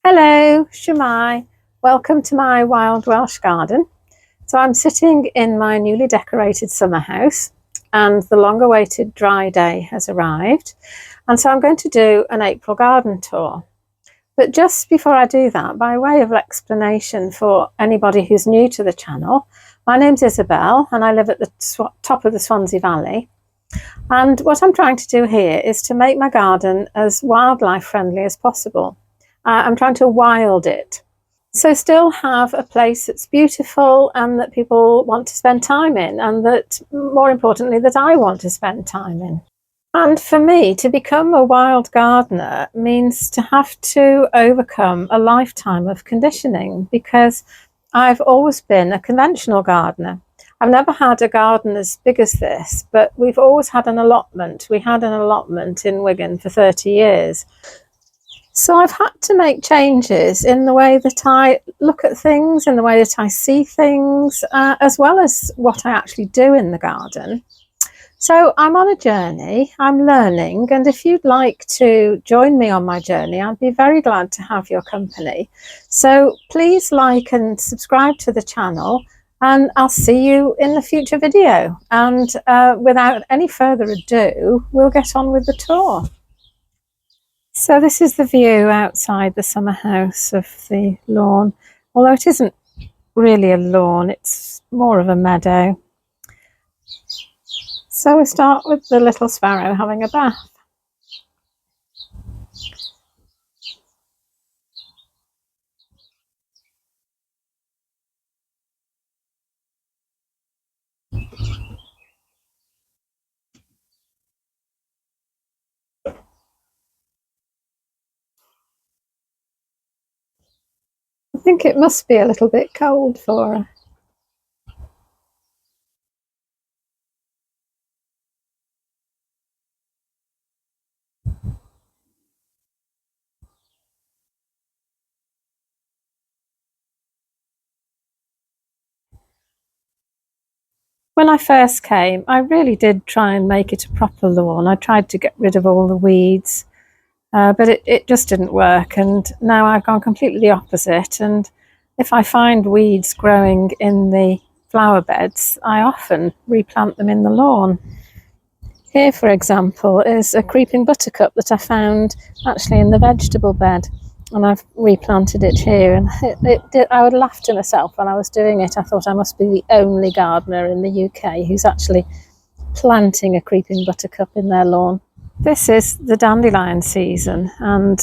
Hello, Shumai. Welcome to my Wild Welsh Garden. So I'm sitting in my newly decorated summer house and the long-awaited dry day has arrived. And so I'm going to do an April garden tour. But just before I do that, by way of explanation for anybody who's new to the channel, my name's Isabel and I live at the top of the Swansea Valley. And what I'm trying to do here is to make my garden as wildlife friendly as possible. I'm trying to wild it. So still have a place that's beautiful and that people want to spend time in, and that, more importantly, that I want to spend time in. And for me, to become a wild gardener means to have to overcome a lifetime of conditioning, because I've always been a conventional gardener. I've never had a garden as big as this, but we've always had an allotment. We had an allotment in Wigan for 30 years. So I've had to make changes in the way that I look at things, in the way that I see things, as well as what I actually do in the garden. So I'm on a journey, I'm learning, and if you'd like to join me on my journey, I'd be very glad to have your company. So please like and subscribe to the channel, and I'll see you in the future video. And without any further ado, we'll get on with the tour. So this is the view outside the summer house of the lawn, although it isn't really a lawn, it's more of a meadow. So we start with the little sparrow having a bath. I think it must be a little bit cold for her. When I first came, I really did try and make it a proper lawn. I tried to get rid of all the weeds, but it just didn't work. And now I've gone completely the opposite. And if I find weeds growing in the flower beds, I often replant them in the lawn. Here, for example, is a creeping buttercup that I found actually in the vegetable bed, and I've replanted it here. And I would laugh to myself when I was doing it. I thought I must be the only gardener in the UK who's actually planting a creeping buttercup in their lawn. This is the dandelion season, and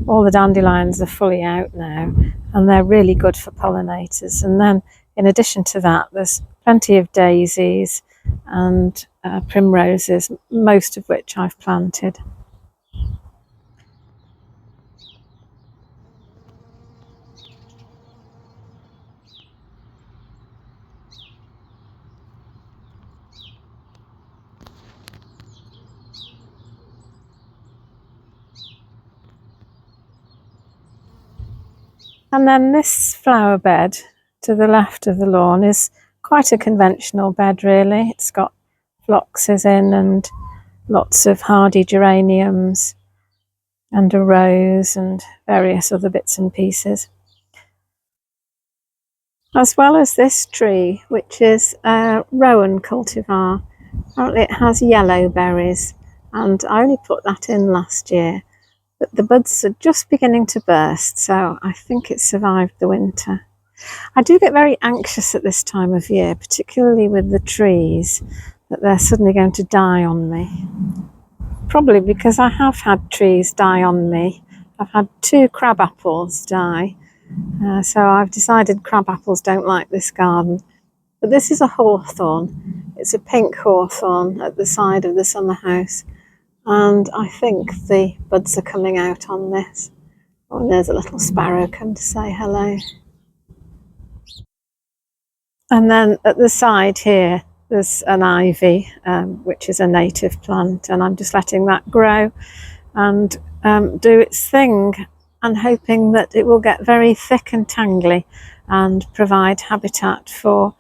all the dandelions are fully out now, and they're really good for pollinators. And then in addition to that, there's plenty of daisies and primroses, most of which I've planted. And then this flower bed to the left of the lawn is quite a conventional bed, really. It's got phloxes in and lots of hardy geraniums and a rose and various other bits and pieces. As well as this tree, which is a rowan cultivar. Apparently it has yellow berries, and I only put that in last year. But the buds are just beginning to burst, so I think it survived the winter. I do get very anxious at this time of year, particularly with the trees, that they're suddenly going to die on me. Probably because I have had trees die on me. I've had 2 crab apples die, so I've decided crab apples don't like this garden. But this is a hawthorn. It's a pink hawthorn at the side of the summer house. And I think the buds are coming out on this. Oh, and there's a little sparrow come to say hello. And then at the side here, there's an ivy, which is a native plant, and I'm just letting that grow and do its thing, and hoping that it will get very thick and tangly and provide habitat for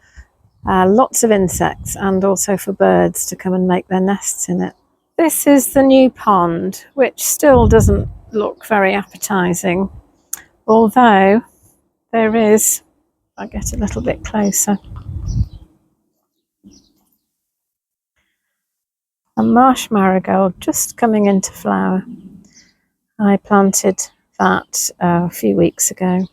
lots of insects and also for birds to come and make their nests in it. This is the new pond, which still doesn't look very appetizing. although there is, I'll get a little bit closer, a marsh marigold just coming into flower. I planted that a few weeks ago.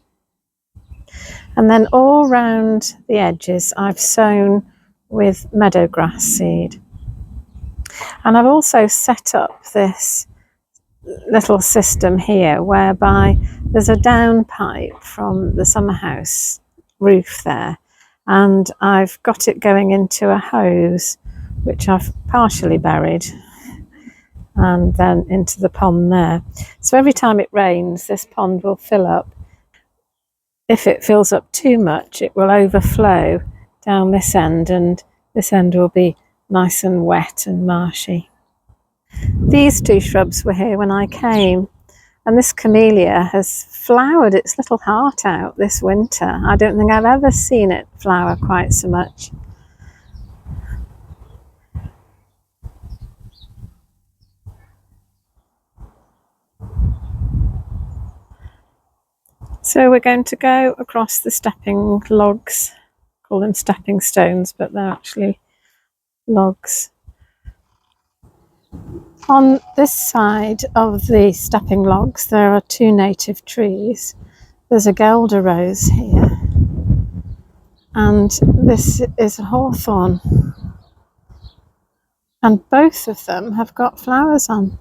And then all round the edges I've sown with meadow grass seed. And I've also set up this little system here whereby there's a down pipe from the summer house roof there, and I've got it going into a hose which I've partially buried and then into the pond there. So every time it rains, this pond will fill up. If it fills up too much, it will overflow down this end, and this end will be nice and wet and marshy. These two shrubs were here when I came, and this camellia has flowered its little heart out this winter. I don't think I've ever seen it flower quite so much. So we're going to go across the stepping logs, call them stepping stones, but they're actually logs. On this side of the stepping logs there are two native trees. There's a guelder rose here, and this is a hawthorn, and both of them have got flowers on.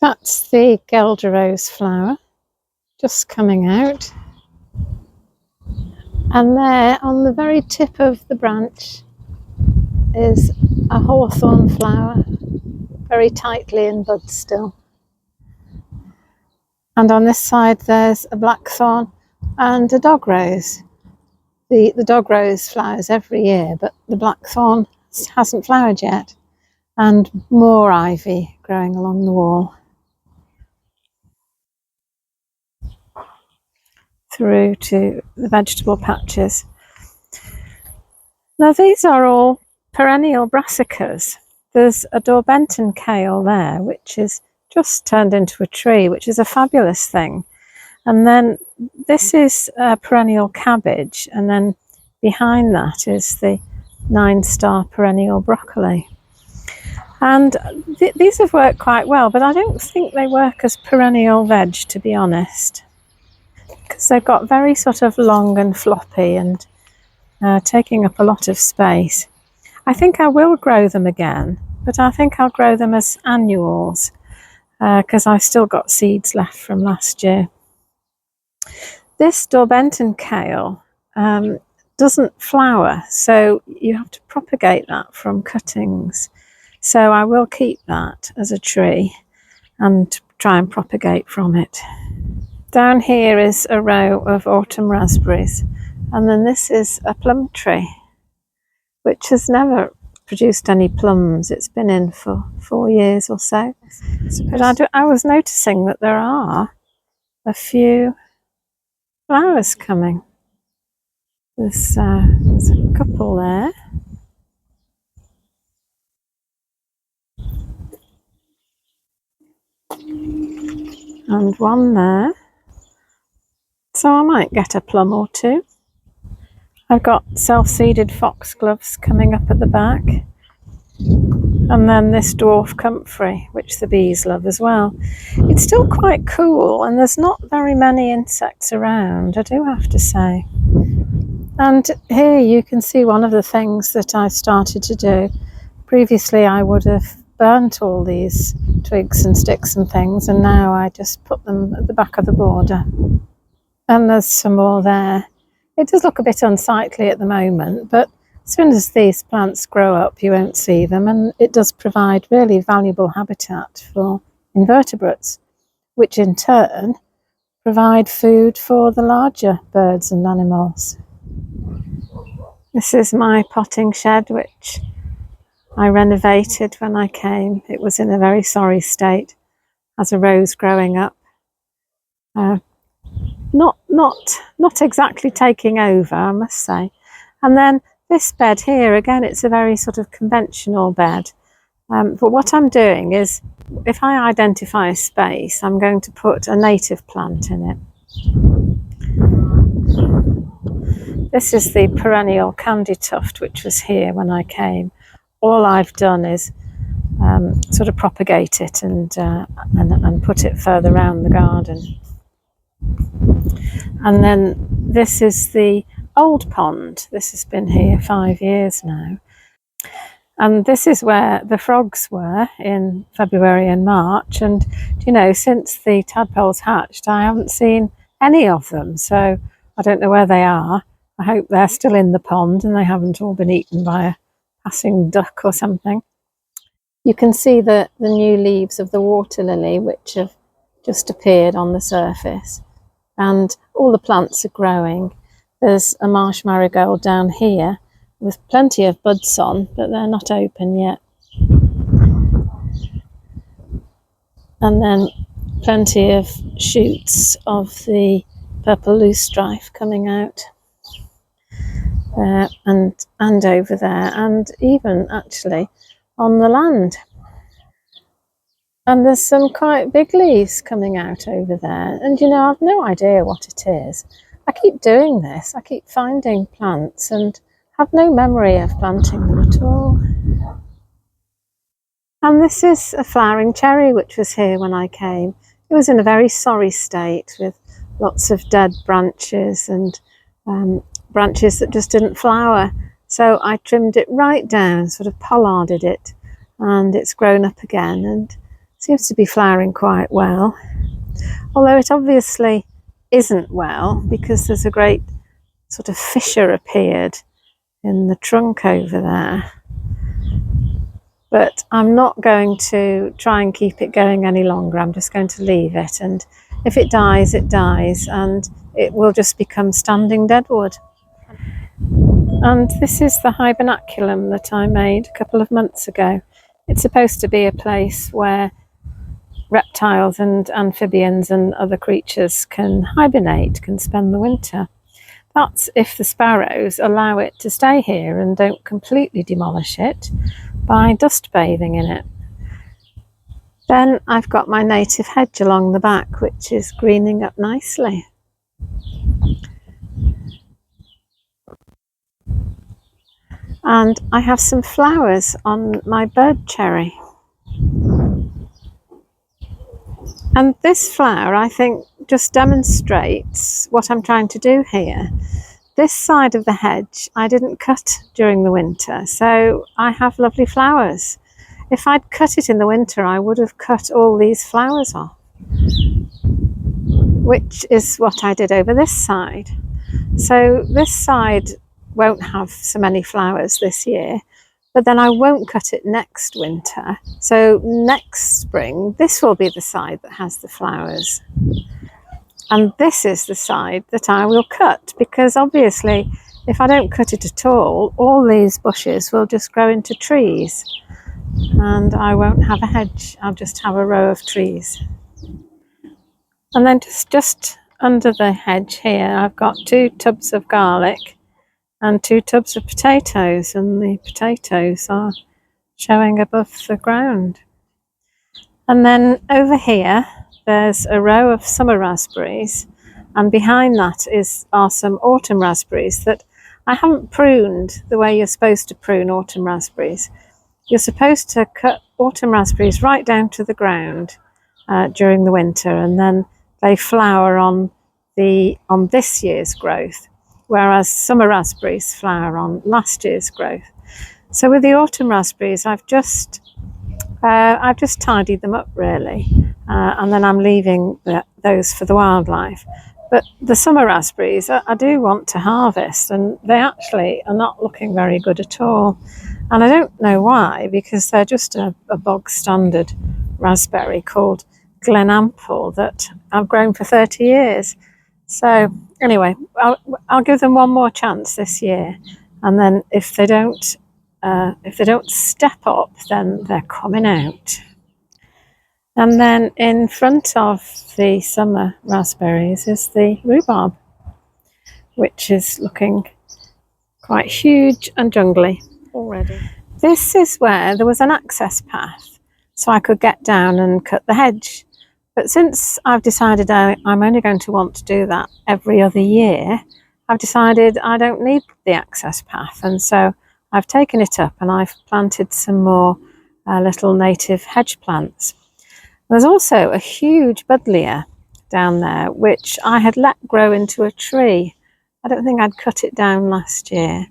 That's the guelder rose flower just coming out, and there on the very tip of the branch is a hawthorn flower, very tightly in bud still. And on this side there's a blackthorn and a dog rose. The dog rose flowers every year, but the blackthorn hasn't flowered yet, and more ivy growing along the wall. Through to the vegetable patches. Now these are all perennial brassicas. There's a Dorbenton kale there, which is just turned into a tree, which is a fabulous thing. And then this is a perennial cabbage, and then behind that is the 9-star perennial broccoli. And these have worked quite well, but I don't think they work as perennial veg, to be honest, because they've got very sort of long and floppy and taking up a lot of space. I think I will grow them again, but I think I'll grow them as annuals because I've still got seeds left from last year. This Dorbenton kale doesn't flower, so you have to propagate that from cuttings. So I will keep that as a tree and try and propagate from it. Down here is a row of autumn raspberries, and then this is a plum tree which has never produced any plums. It's been in for 4 years or so. But I was noticing that there are a few flowers coming. There's a couple there. And one there. So I might get a plum or two. I've got self-seeded foxgloves coming up at the back. And then this dwarf comfrey, which the bees love as well. It's still quite cool, and there's not very many insects around, I do have to say. And here you can see one of the things that I started to do. Previously I would have burnt all these twigs and sticks and things, and now I just put them at the back of the border. And there's some more there. It does look a bit unsightly at the moment, but as soon as these plants grow up you won't see them, and it does provide really valuable habitat for invertebrates, which in turn provide food for the larger birds and animals. This is my potting shed, which I renovated when I came. It was in a very sorry state as a rose growing up. Not exactly taking over, I must say. And then this bed here, again, it's a very sort of conventional bed. But what I'm doing is, if I identify a space, I'm going to put a native plant in it. This is the perennial candy tuft, which was here when I came. All I've done is sort of propagate it and put it further around the garden. And then this is the old pond. This has been here 5 years now. And this is where the frogs were in February and March. And, you know, since the tadpoles hatched, I haven't seen any of them. So I don't know where they are. I hope they're still in the pond and they haven't all been eaten by a passing duck or something. You can see the new leaves of the water lily, which have just appeared on the surface. And all the plants are growing. There's a marsh marigold down here with plenty of buds on, but they're not open yet. And then plenty of shoots of the purple loosestrife coming out there and over there, and even actually on the land. And there's some quite big leaves coming out over there. And, you know, I've no idea what it is. I keep doing this. I keep finding plants and have no memory of planting them at all. And this is a flowering cherry, which was here when I came. It was in a very sorry state with lots of dead branches and branches that just didn't flower. So I trimmed it right down, sort of pollarded it, and it's grown up again and seems to be flowering quite well. Although it obviously isn't well, because there's a great sort of fissure appeared in the trunk over there. But I'm not going to try and keep it going any longer. I'm just going to leave it, and if it dies, it dies, and it will just become standing deadwood. And this is the hibernaculum that I made a couple of months ago. It's supposed to be a place where reptiles and amphibians and other creatures can hibernate, can spend the winter. That's if the sparrows allow it to stay here and don't completely demolish it by dust bathing in it. Then I've got my native hedge along the back, which is greening up nicely. And I have some flowers on my bird cherry. And this flower, I think, just demonstrates what I'm trying to do here. This side of the hedge I didn't cut during the winter, so I have lovely flowers. If I'd cut it in the winter, I would have cut all these flowers off, which is what I did over this side. So this side won't have so many flowers this year, but then I won't cut it next winter. So next spring, this will be the side that has the flowers. And this is the side that I will cut, because obviously if I don't cut it at all these bushes will just grow into trees and I won't have a hedge. I'll just have a row of trees. And then just under the hedge here, I've got 2 tubs of garlic and 2 tubs of potatoes, and the potatoes are showing above the ground. And then over here there's a row of summer raspberries, and behind that are some autumn raspberries that I haven't pruned the way you're supposed to prune autumn raspberries. You're supposed to cut autumn raspberries right down to the ground during the winter, and then they flower on this year's growth, whereas summer raspberries flower on last year's growth. So with the autumn raspberries, I've just tidied them up really, and then I'm leaving those for the wildlife. But the summer raspberries I do want to harvest, and they actually are not looking very good at all. And I don't know why, because they're just a bog standard raspberry called Glenample that I've grown for 30 years. So anyway, I'll give them one more chance this year, and then if they don't step up, then they're coming out. And then in front of the summer raspberries is the rhubarb, which is looking quite huge and jungly already. This is where there was an access path, so I could get down and cut the hedge. But since I've decided I'm only going to want to do that every other year, I've decided I don't need the access path, and so I've taken it up and I've planted some more little native hedge plants. There's also a huge buddleia down there, which I had let grow into a tree. I don't think I'd cut it down last year.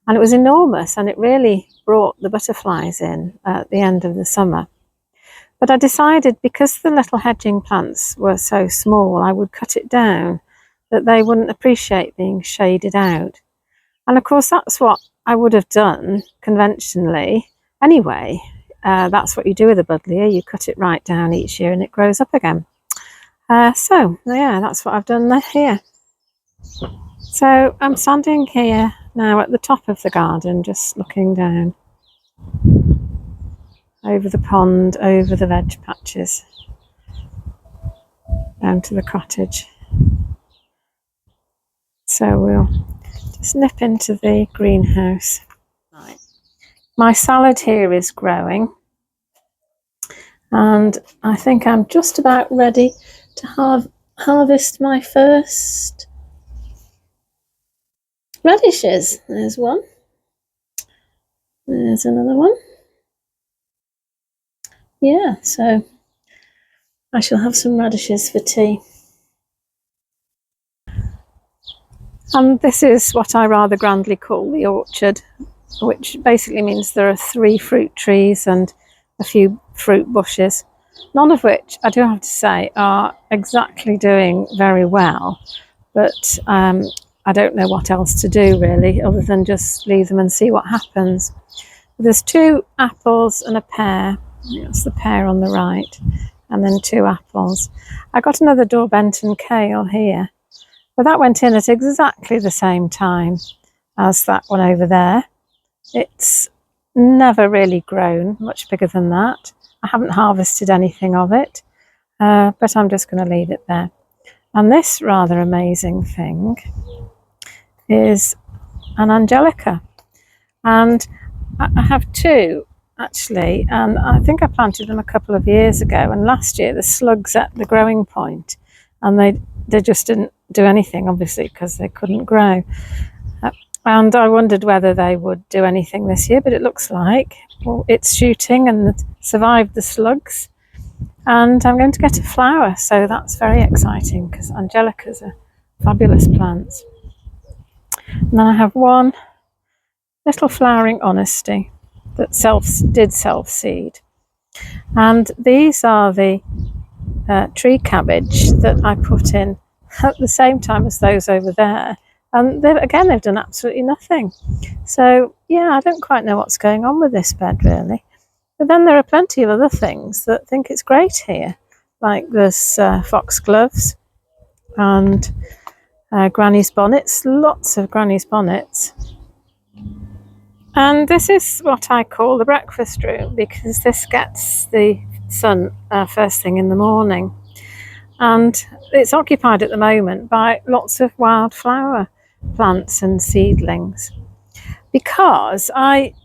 And it was enormous, and it really brought the butterflies in at the end of the summer. But I decided, because the little hedging plants were so small, I would cut it down, that they wouldn't appreciate being shaded out. And of course, that's what I would have done conventionally anyway. That's what you do with a buddleia. You cut it right down each year and it grows up again. So yeah, that's what I've done here. So I'm standing here now at the top of the garden, just looking down over the pond, over the veg patches, down to the cottage. So we'll just nip into the greenhouse. Right. My salad here is growing, and I think I'm just about ready to harvest my first radishes. There's one. There's another one. Yeah, so I shall have some radishes for tea. And this is what I rather grandly call the orchard, which basically means there are 3 fruit trees and a few fruit bushes, none of which, I do have to say, are exactly doing very well, but I don't know what else to do really, other than just leave them and see what happens. There's 2 apples and a pear. That's the pear on the right, and then 2 apples. I got another Dorbenton kale here, but that went in at exactly the same time as that one over there. It's never really grown much bigger than that. I haven't harvested anything of it, but I'm just going to leave it there. And this rather amazing thing is an angelica, and I have 2 actually, and I think I planted them a couple of years ago, and last year the slugs at the growing point, and they just didn't do anything, obviously, because they couldn't grow. And I wondered whether they would do anything this year, but it looks like, well, it's shooting and survived the slugs, and I'm going to get a flower, so that's very exciting, because angelicas are fabulous plants. And then I have one little flowering honesty that did self-seed, and these are the tree cabbage that I put in at the same time as those over there, and they've done absolutely nothing. So yeah, I don't quite know what's going on with this bed really, but then there are plenty of other things that think it's great here, like there's foxgloves and granny's bonnets, lots of granny's bonnets. And this is what I call the breakfast room, because this gets the sun first thing in the morning, and it's occupied at the moment by lots of wildflower plants and seedlings, because I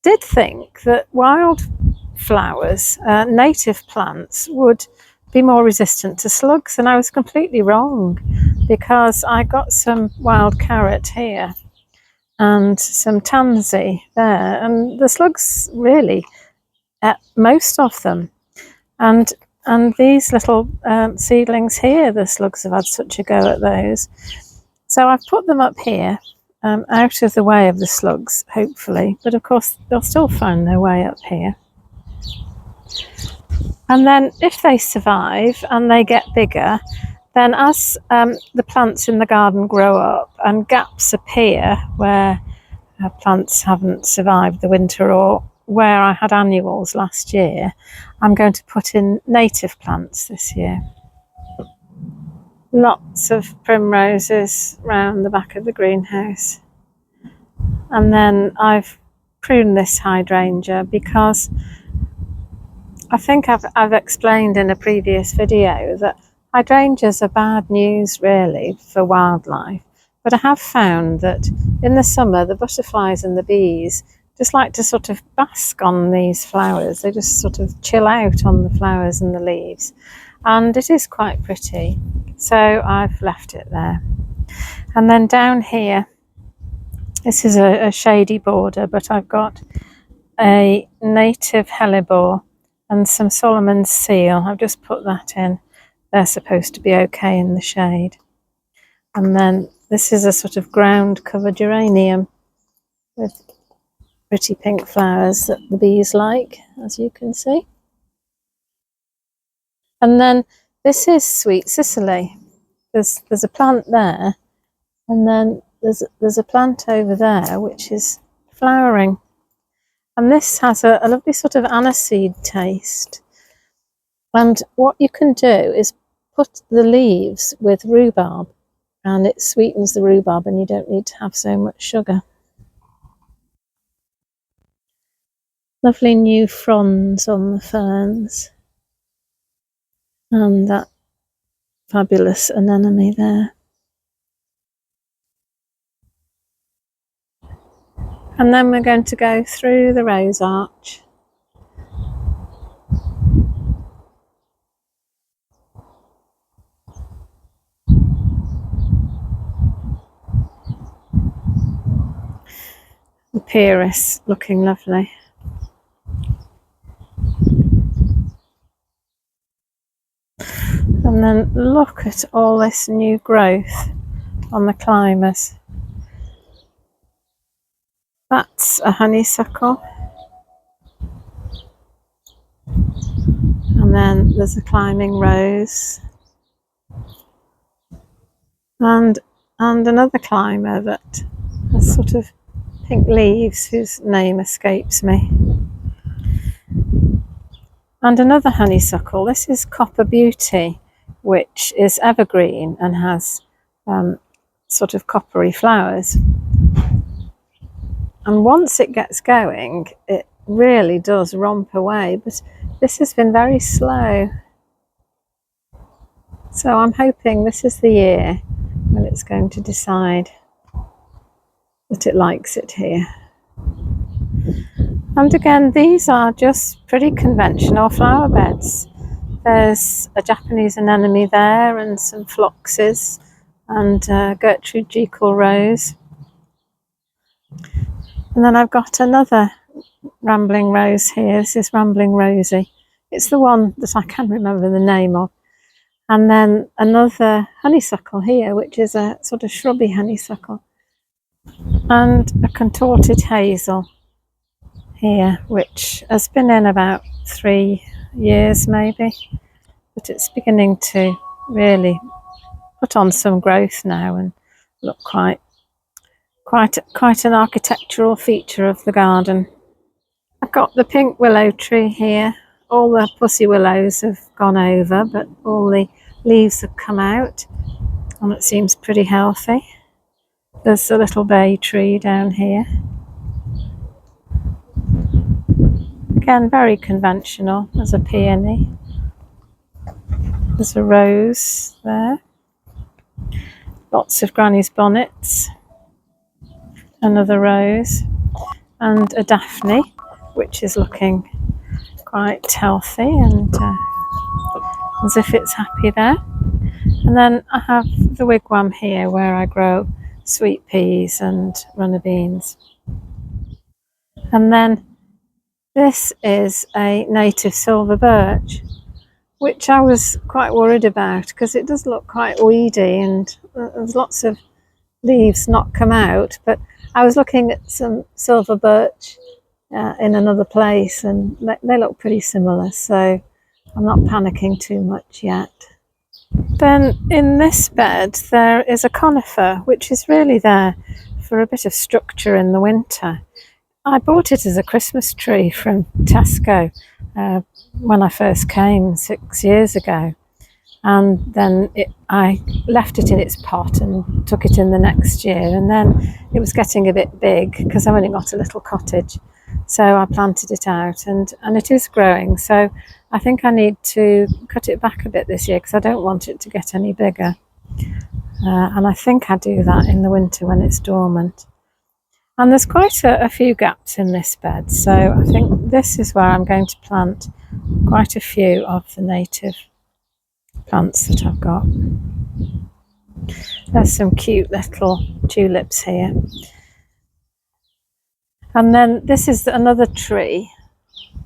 did think that wildflowers, native plants, would be more resistant to slugs, and I was completely wrong, because I got some wild carrot here and some tansy there, and the slugs really ate most of them, and these little seedlings here, the slugs have had such a go at those. So I've put them up here, out of the way of the slugs, hopefully, but of course they'll still find their way up here. And then if they survive and they get bigger, then as the plants in the garden grow up and gaps appear where plants haven't survived the winter, or where I had annuals last year, I'm going to put in native plants this year. Lots of primroses round the back of the greenhouse. And then I've pruned this hydrangea because I think I've explained in a previous video that hydrangeas are bad news really for wildlife, but I have found that in the summer the butterflies and the bees just like to sort of bask on these flowers. They just sort of chill out on the flowers and the leaves, and it is quite pretty, so I've left it there. And then down here, this is a shady border, but I've got a native hellebore and some Solomon's seal. I've just put that in. They're supposed to be okay in the shade. And then this is a sort of ground cover geranium with pretty pink flowers that the bees like, as you can see. And then this is sweet Cicely. There's a plant there, and then there's a plant over there which is flowering. And this has a lovely sort of aniseed taste. And what you can do is put the leaves with rhubarb, and it sweetens the rhubarb, and you don't need to have so much sugar. Lovely new fronds on the ferns, and that fabulous anemone there. And then we're going to go through the rose arch. The Pyrrhus looking lovely. And then look at all this new growth on the climbers. That's a honeysuckle. And then there's a climbing rose. And another climber that has sort of pink leaves, whose name escapes me. And another honeysuckle. This is Copper Beauty, which is evergreen and has sort of coppery flowers. And once it gets going, it really does romp away, but this has been very slow. So I'm hoping this is the year when it's going to decide that it likes it here. And again, these are just pretty conventional flower beds. There's a Japanese anemone there, and some phloxes, and Gertrude Jekyll rose. And then I've got another rambling rose here. This is Rambling Rosie. It's the one that I can remember the name of. And then another honeysuckle here, which is a sort of shrubby honeysuckle. And a contorted hazel here, which has been in about 3 years maybe, but it's beginning to really put on some growth now and look quite an architectural feature of the garden. I've got the pink willow tree here. All the pussy willows have gone over, but all the leaves have come out, and it seems pretty healthy. There's a little bay tree down here. Again, very conventional. There's a peony. There's a rose there. Lots of granny's bonnets. Another rose. And a daphne, which is looking quite healthy and as if it's happy there. And then I have the wigwam here where I grow sweet peas and runner beans. And then this is a native silver birch, which I was quite worried about because it does look quite weedy and there's lots of leaves not come out. But I was looking at some silver birch in another place, and they look pretty similar, so I'm not panicking too much yet. Then in this bed there is a conifer, which is really there for a bit of structure in the winter. I bought it as a Christmas tree from Tesco when I first came 6 years ago, and then I left it in its pot and took it in the next year, and then it was getting a bit big because I've only got a little cottage, so I planted it out, and it is growing. So I think I need to cut it back a bit this year because I don't want it to get any bigger, and I think I do that in the winter when it's dormant. And there's quite a few gaps in this bed, so I think this is where I'm going to plant quite a few of the native plants that I've got. There's some cute little tulips here. And then this is another tree.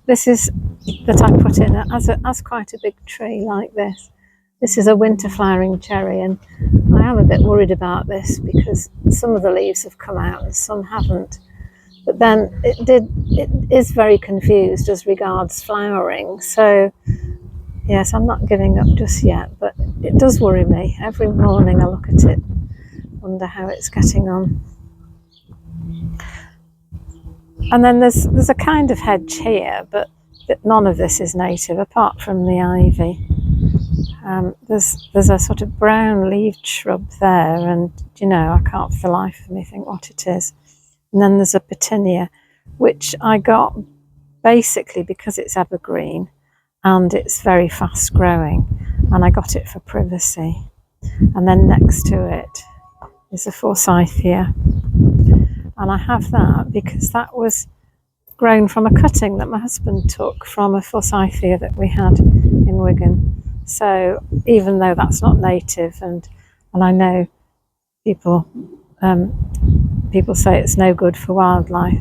This is that I put in as quite a big tree like this. This is a winter flowering cherry, and I am a bit worried about this because some of the leaves have come out and some haven't. But then it is very confused as regards flowering. So yes, I'm not giving up just yet, but it does worry me. Every morning I look at it, wonder how it's getting on. And then there's a kind of hedge here, but none of this is native apart from the ivy. There's a sort of brown leaved shrub there, and I can't for the life of me think what it is. And then there's a petunia, which I got basically because it's evergreen and it's very fast growing, and I got it for privacy. And then next to it is a forsythia, and I have that because that was grown from a cutting that my husband took from a forsythia that we had in Wigan. So even though that's not native, and I know people say it's no good for wildlife,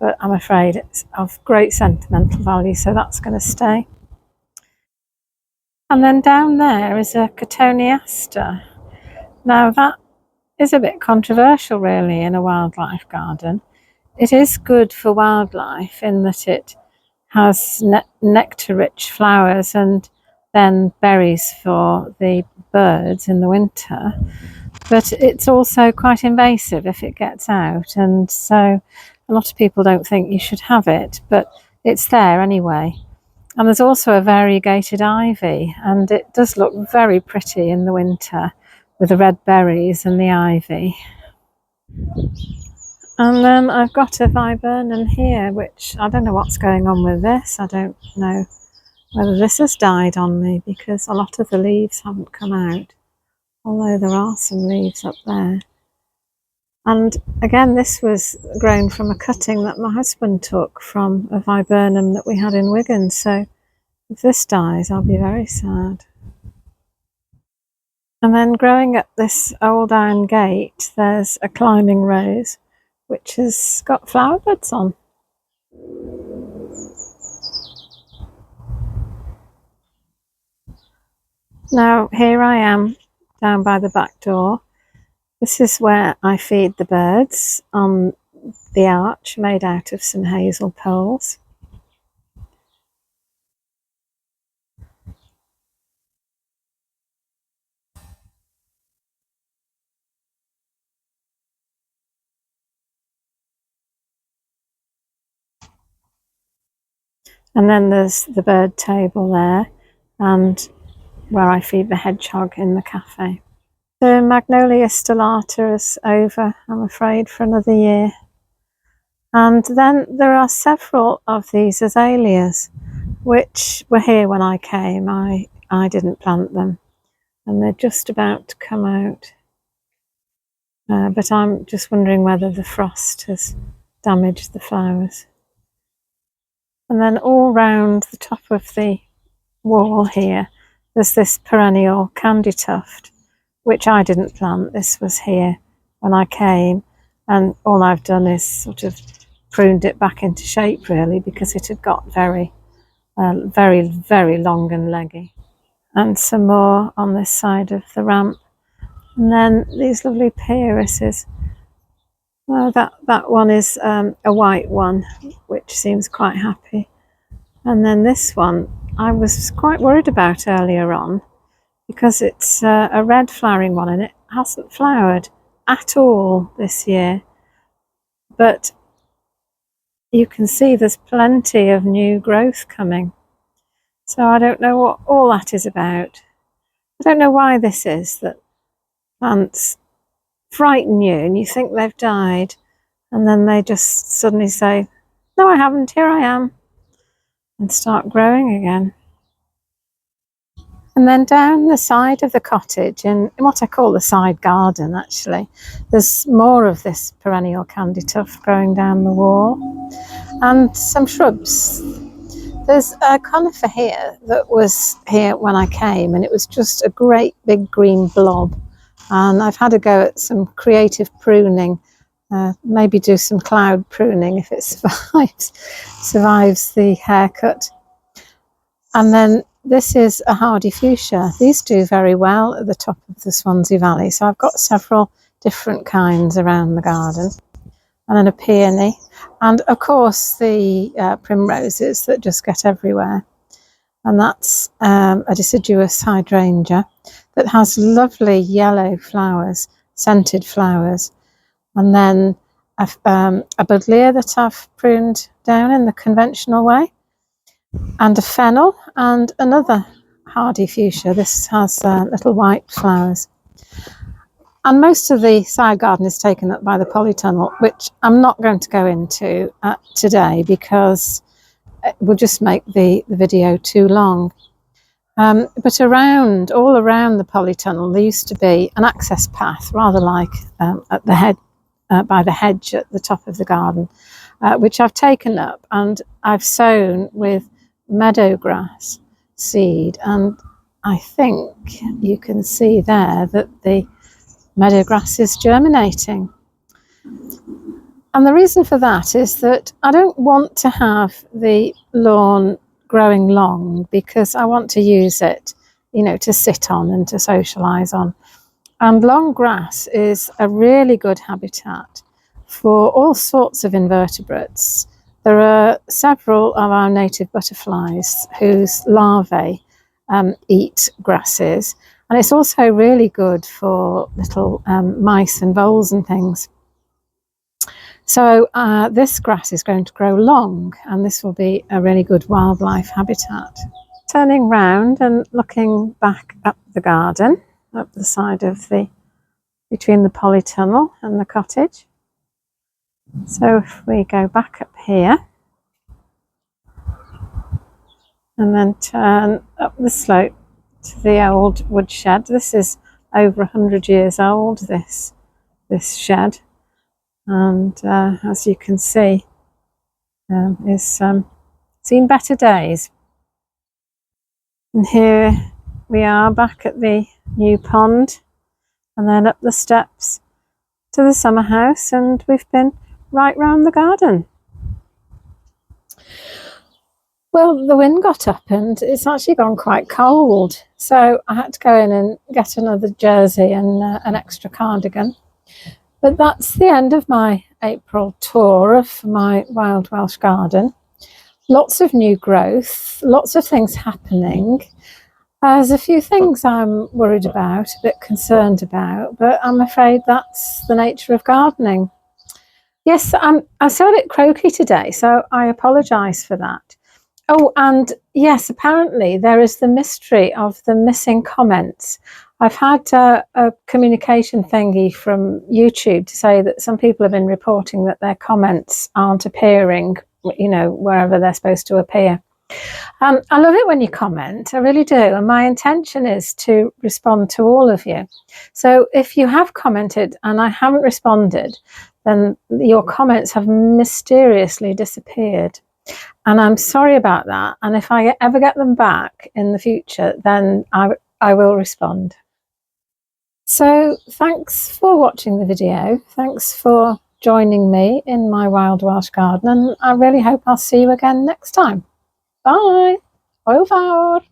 but I'm afraid it's of great sentimental value, so that's going to stay. And then down there is a cotoneaster. Now that is a bit controversial really in a wildlife garden. It is good for wildlife in that it has nectar-rich flowers and then berries for the birds in the winter, but it's also quite invasive if it gets out, and so a lot of people don't think you should have it, but it's there anyway. And there's also a variegated ivy, and it does look very pretty in the winter with the red berries and the ivy. And then I've got a viburnum here, which I don't know what's going on with this. I don't know whether this has died on me because a lot of the leaves haven't come out, although there are some leaves up there. And again, this was grown from a cutting that my husband took from a viburnum that we had in Wigan. So if this dies, I'll be very sad. And then growing up this old iron gate, there's a climbing rose, which has got flower buds on. Now here I am down by the back door. This is where I feed the birds on the arch made out of some hazel poles. And then there's the bird table there, and where I feed the hedgehog in the cafe. The Magnolia stellata is over, I'm afraid, for another year. And then there are several of these azaleas, which were here when I came. I didn't plant them, and they're just about to come out. But I'm just wondering whether the frost has damaged the flowers. And then all round the top of the wall here, there's this perennial candy tuft, which I didn't plant. This was here when I came, and all I've done is sort of pruned it back into shape really, because it had got very long and leggy. And some more on this side of the ramp. And then these lovely pearises. Well, that one is a white one, which seems quite happy. And then this one I was quite worried about earlier on, because it's a red flowering one and it hasn't flowered at all this year. But you can see there's plenty of new growth coming. So I don't know what all that is about. I don't know why this is, that plants frighten you and you think they've died, and then they just suddenly say, no, I haven't, here I am, and start growing again. And then down the side of the cottage, in what I call the side garden actually, there's more of this perennial candy tuft growing down the wall, and some shrubs. There's a conifer here that was here when I came, and it was just a great big green blob, and I've had a go at some creative pruning, maybe do some cloud pruning if it survives the haircut. And then this is a hardy fuchsia. These do very well at the top of the Swansea Valley, so I've got several different kinds around the garden. And then a peony, and of course the primroses that just get everywhere. And that's a deciduous hydrangea that has lovely yellow flowers, scented flowers. And then a buddleia that I've pruned down in the conventional way, and a fennel, and another hardy fuchsia. This has little white flowers. And most of the side garden is taken up by the polytunnel, which I'm not going to go into today because it will just make the video too long. But all around the polytunnel, there used to be an access path, rather like at the head, by the hedge at the top of the garden, which I've taken up and I've sown with meadow grass seed. And I think you can see there that the meadow grass is germinating. And the reason for that is that I don't want to have the lawn growing long, because I want to use it, to sit on and to socialise on. And long grass is a really good habitat for all sorts of invertebrates. There are several of our native butterflies whose larvae eat grasses. And it's also really good for little mice and voles and things. So this grass is going to grow long, and this will be a really good wildlife habitat. Turning round and looking back up the garden, up the side of between the polytunnel and the cottage. So if we go back up here, and then turn up the slope to the old woodshed. This is over 100 years old, this shed, and as you can see, it's seen better days. And here we are back at the new pond, and then up the steps to the summer house, and we've been right round the garden. Well, the wind got up and it's actually gone quite cold, so I had to go in and get another jersey and an extra cardigan. But that's the end of my April tour of my Wild Welsh Garden. Lots of new growth, lots of things happening. There's a few things I'm worried about, a bit concerned about, but I'm afraid that's the nature of gardening. Yes, I'm so a bit croaky today, so I apologise for that. Oh, and yes, apparently there is the mystery of the missing comments. I've had a communication thingy from YouTube to say that some people have been reporting that their comments aren't appearing, wherever they're supposed to appear. I love it when you comment, I really do, and my intention is to respond to all of you. So if you have commented and I haven't responded, then your comments have mysteriously disappeared. And I'm sorry about that. And if I ever get them back in the future, then I will respond. So thanks for watching the video. Thanks for joining me in my Wild Welsh Garden. And I really hope I'll see you again next time. Bye. Hwyl fawr.